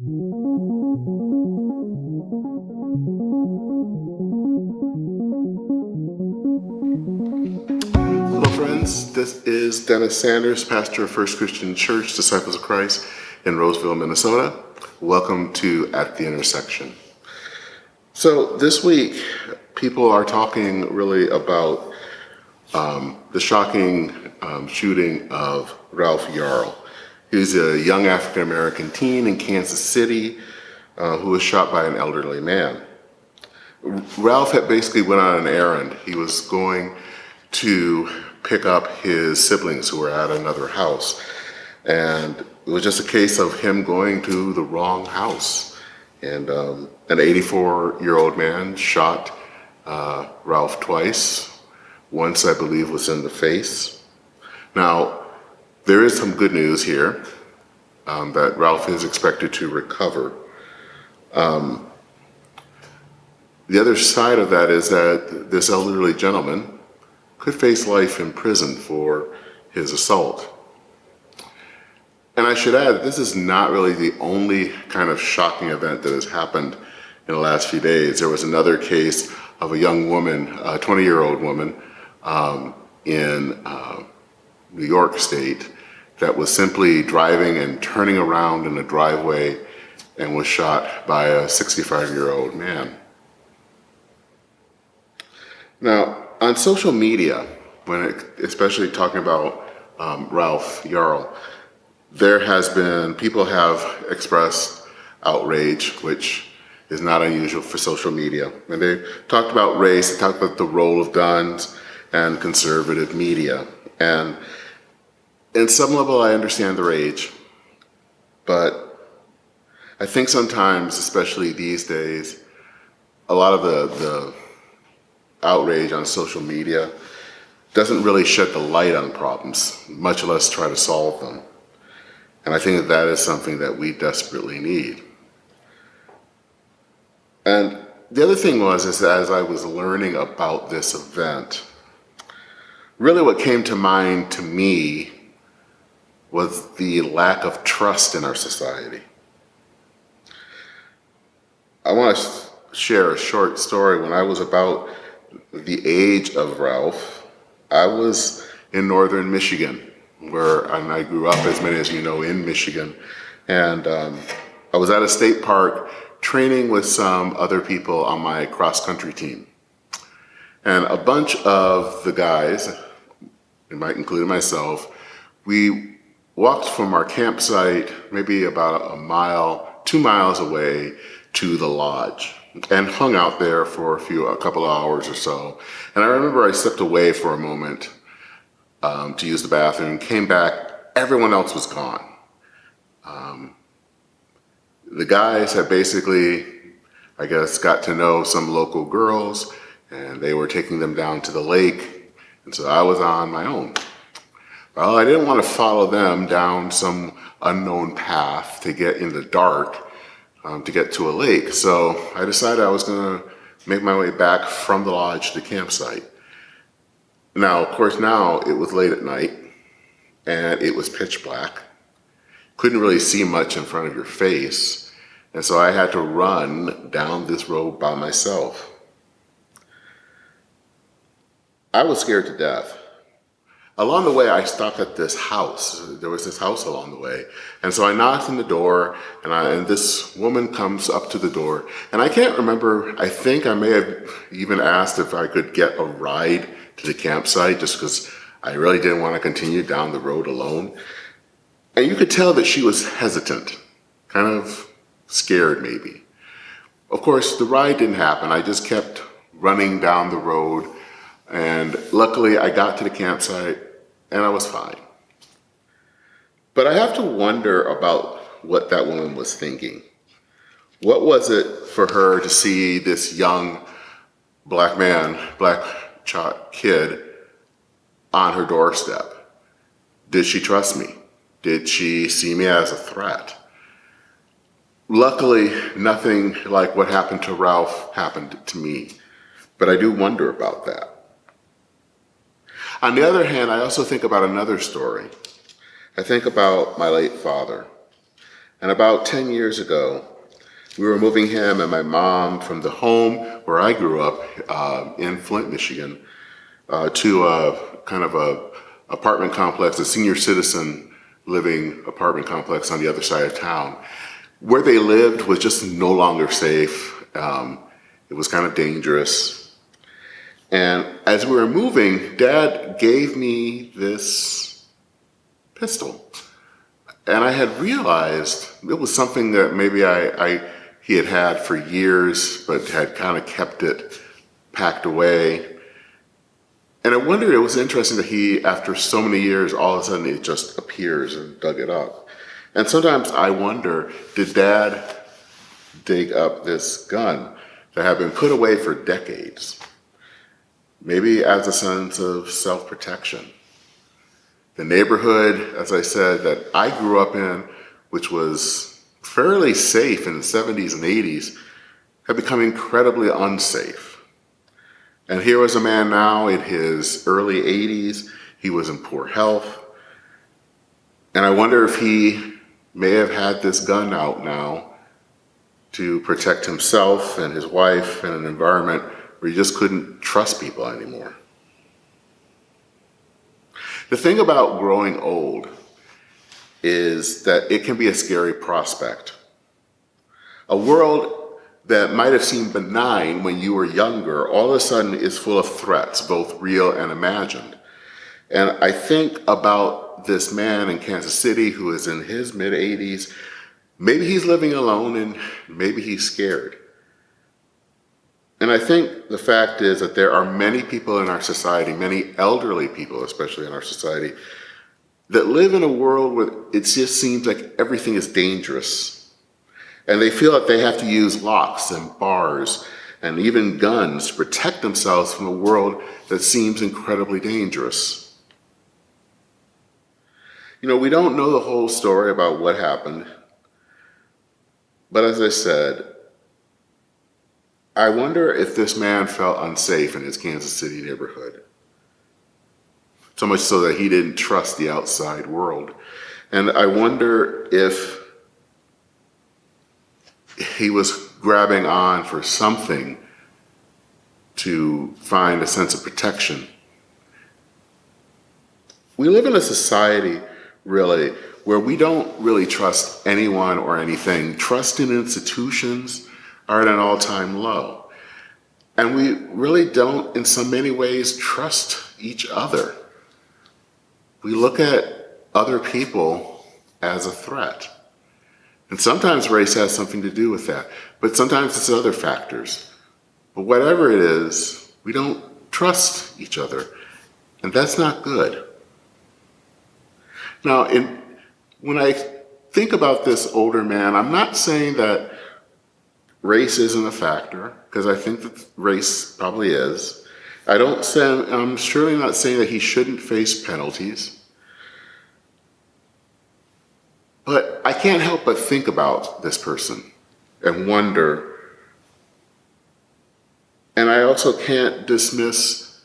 Hello friends, this is Dennis Sanders, pastor of First Christian Church, Disciples of Christ in Roseville, Minnesota. Welcome to At the Intersection. So this week, people are talking really about the shocking shooting of Ralph Yarl. He was a young African-American teen in Kansas City who was shot by an elderly man. Ralph had basically went on an errand. He was going to pick up his siblings who were at another house. And it was just a case of him going to the wrong house. And an 84-year-old man shot Ralph twice. Once, I believe, was in the face. Now, there is some good news here that Ralph is expected to recover. The other side of that is that this elderly gentleman could face life in prison for his assault. And I should add that this is not really the only kind of shocking event that has happened in the last few days. There was another case of a young woman, a 20-year-old woman in New York State that was simply driving and turning around in a driveway and was shot by a 65-year-old man. Now, on social media, especially talking about Ralph Yarl, people have expressed outrage, which is not unusual for social media. And they talked about race, they talked about the role of guns and conservative media. And in some level, I understand the rage, but I think sometimes, especially these days, a lot of the outrage on social media doesn't really shed the light on problems, much less try to solve them. And I think that is something that we desperately need. And the other thing is that as I was learning about this event, really what came to mind to me was the lack of trust in our society. I want to share a short story. When I was about the age of Ralph, I was in northern Michigan, and I grew up, as many as you know, in Michigan. And I was at a state park training with some other people on my cross-country team. And a bunch of the guys, including myself, we walked from our campsite maybe about 2 miles away to the lodge and hung out there for a couple of hours or so. And I remember I stepped away for a moment to use the bathroom, came back, everyone else was gone. The guys had basically, I guess, got to know some local girls, and they were taking them down to the lake, and so I was on my own. Well, I didn't want to follow them down some unknown path to get in the dark to get to a lake. So I decided I was going to make my way back from the lodge to the campsite. Now, of course, now it was late at night and it was pitch black. Couldn't really see much in front of your face. And so I had to run down this road by myself. I was scared to death. Along the way, I stopped at this house. There was this house along the way. And so I knocked on the door, and this woman comes up to the door. And I can't remember, I think I may have even asked if I could get a ride to the campsite, just because I really didn't want to continue down the road alone. And you could tell that she was hesitant, kind of scared maybe. Of course, the ride didn't happen. I just kept running down the road. And luckily, I got to the campsite, and I was fine. But I have to wonder about what that woman was thinking. What was it for her to see this young black kid on her doorstep? Did she trust me? Did she see me as a threat? Luckily, nothing like what happened to Ralph happened to me, but I do wonder about that. On the other hand, I also think about another story. I think about my late father. And about 10 years ago, we were moving him and my mom from the home where I grew up in Flint, Michigan, to a kind of a apartment complex, a senior citizen living apartment complex on the other side of town. Where they lived was just no longer safe. It was kind of dangerous. And as we were moving, Dad gave me this pistol. And I had realized it was something that maybe he had had for years, but had kind of kept it packed away. And I wondered, it was interesting that he, after so many years, all of a sudden it just appears and dug it up. And sometimes I wonder, did Dad dig up this gun that had been put away for decades? Maybe as a sense of self-protection. The neighborhood, as I said, that I grew up in, which was fairly safe in the 70s and 80s, had become incredibly unsafe. And here was a man now in his early 80s. He was in poor health. And I wonder if he may have had this gun out now to protect himself and his wife in an environment where he just couldn't trust people anymore. The thing about growing old is that it can be a scary prospect. A world that might have seemed benign when you were younger, all of a sudden is full of threats, both real and imagined. And I think about this man in Kansas City who is in his mid-80s. Maybe he's living alone and maybe he's scared. And I think the fact is that there are many people in our society, many elderly people especially in our society, that live in a world where it just seems like everything is dangerous. And they feel that they have to use locks and bars and even guns to protect themselves from a world that seems incredibly dangerous. You know, we don't know the whole story about what happened. But as I said, I wonder if this man felt unsafe in his Kansas City neighborhood. So much so that he didn't trust the outside world. And I wonder if he was grabbing on for something to find a sense of protection. We live in a society, really, where we don't really trust anyone or anything. Trust in institutions are at an all-time low. And we really don't, in so many ways, trust each other. We look at other people as a threat. And sometimes race has something to do with that, but sometimes it's other factors. But whatever it is, we don't trust each other, and that's not good. Now, when I think about this older man, I'm not saying that race isn't a factor, because I think that race probably is. I'm surely not saying that he shouldn't face penalties. But I can't help but think about this person and wonder. And I also can't dismiss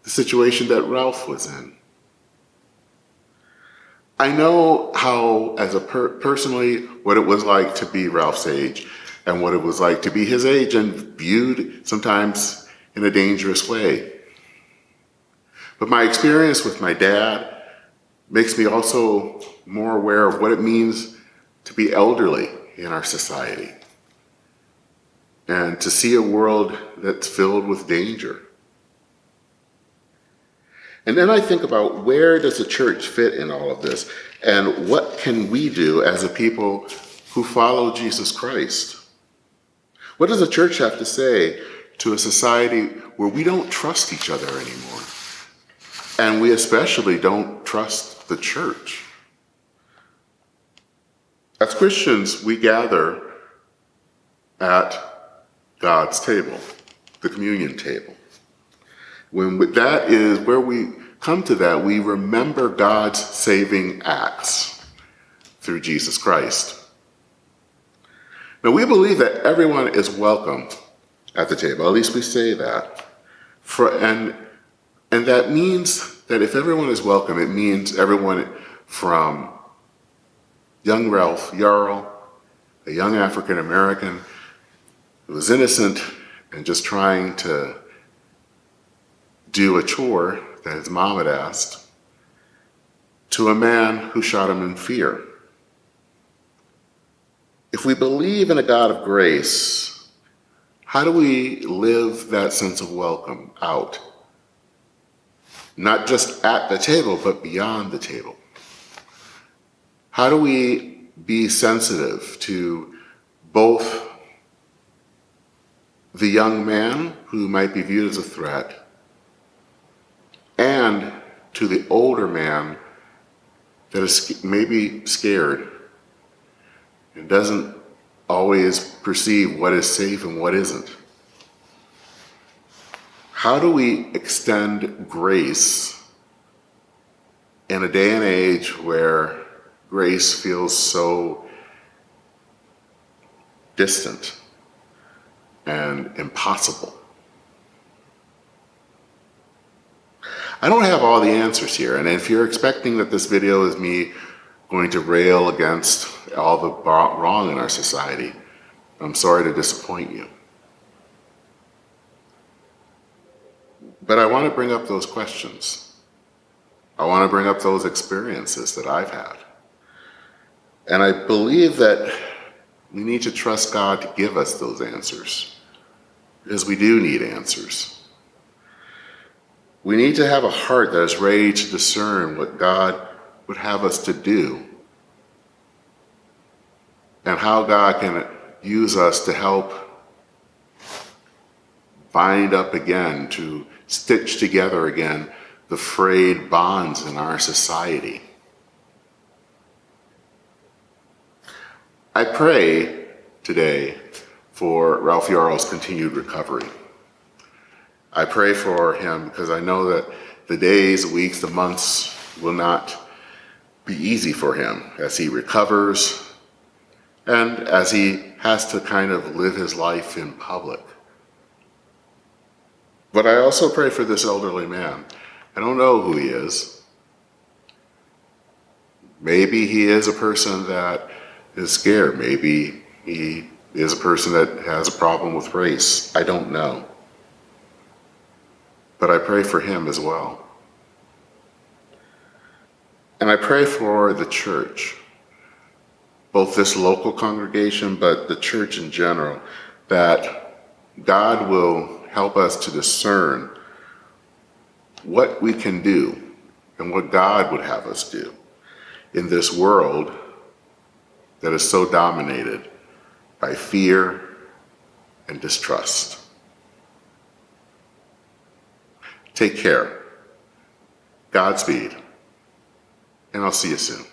the situation that Ralph was in. I know how, as personally, what it was like to be Ralph's age and what it was like to be his age and viewed sometimes in a dangerous way. But my experience with my dad makes me also more aware of what it means to be elderly in our society and to see a world that's filled with danger. And then I think about, where does the church fit in all of this? And what can we do as a people who follow Jesus Christ? What does the church have to say to a society where we don't trust each other anymore? And we especially don't trust the church. As Christians, we gather at God's table, the communion table. When that is where we come to that, we remember God's saving acts through Jesus Christ. Now, we believe that everyone is welcome at the table. At least we say that. And that means that if everyone is welcome, it means everyone from young Ralph, Yarl, a young African American who was innocent and just trying to do a chore that his mom had asked, to a man who shot him in fear. If we believe in a God of grace, how do we live that sense of welcome out? Not just at the table, but beyond the table. How do we be sensitive to both the young man who might be viewed as a threat and to the older man that is maybe scared and doesn't always perceive what is safe and what isn't? How do we extend grace in a day and age where grace feels so distant and impossible? I don't have all the answers here, and if you're expecting that this video is me going to rail against all the wrong in our society, I'm sorry to disappoint you. But I want to bring up those questions. I want to bring up those experiences that I've had. And I believe that we need to trust God to give us those answers, because we do need answers. We need to have a heart that is ready to discern what God would have us to do and how God can use us to help bind up again, to stitch together again the frayed bonds in our society. I pray today for Ralph Yarl's continued recovery. I pray for him because I know that the days, the weeks, the months will not be easy for him as he recovers and as he has to kind of live his life in public. But I also pray for this elderly man. I don't know who he is. Maybe he is a person that is scared. Maybe he is a person that has a problem with race. I don't know. But I pray for him as well. And I pray for the church, both this local congregation, but the church in general, that God will help us to discern what we can do and what God would have us do in this world that is so dominated by fear and distrust. Take care. Godspeed. And I'll see you soon.